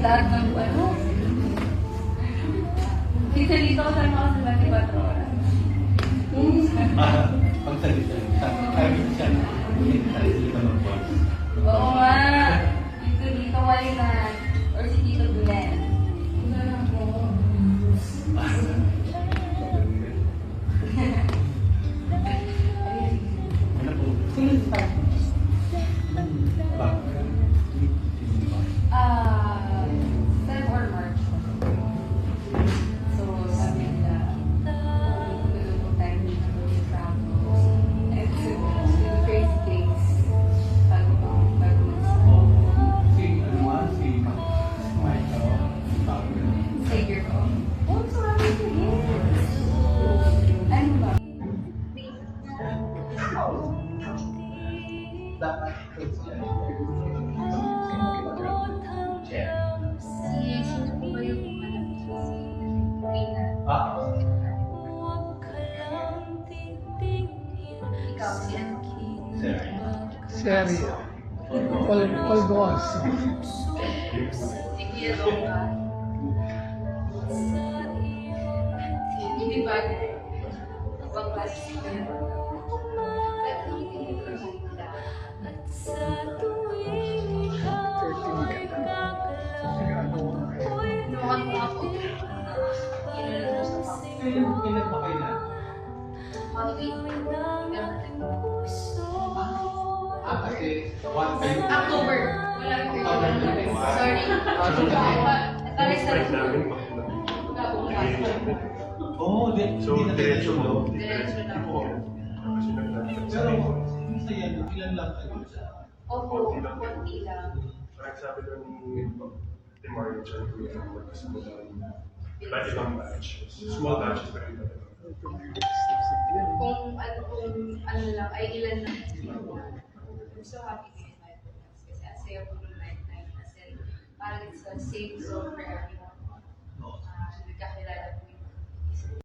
lahat ng ano. Dito ko sa mga 24 oras. Pagsalita siya. Salita ng voice. Oo nga. Dito why not? Or si Tito Glenn. Ano po? Sino sa Feb or March. So, sabi nila, kung ganun tayo dito yung travel. And so, crazy things. Bago Si Michael. Savior ko. Oh, so happy to hear. Ano ba? Sino po ba yung anak ko? Si Rina. Ikaw, si ano? Serio. Polgos. Si Kuya Longa. Hindi ba? Ibang klase si Kuya Longa. Pero hindi ko nakikita. 13 ka na. Nuwag mo ako. Kinulog mo sa pako. Kailan ba kayo na? Kasi one time. October. Wala rin. Sorry. Natalis na rin. Oo, hindi na diretso mo. Diretso na po. Pero, sa yan, ilan lang kayo? Opo, konti lang. Sabi doon ni Mario dyan, magkasimula iba't ibang batch. Small batches pa rin. Kung ano lang, ay ilan lang. I'm so happy to invite us kasi ang sayo po ng night time kasi parang it's a safe zone for everyone.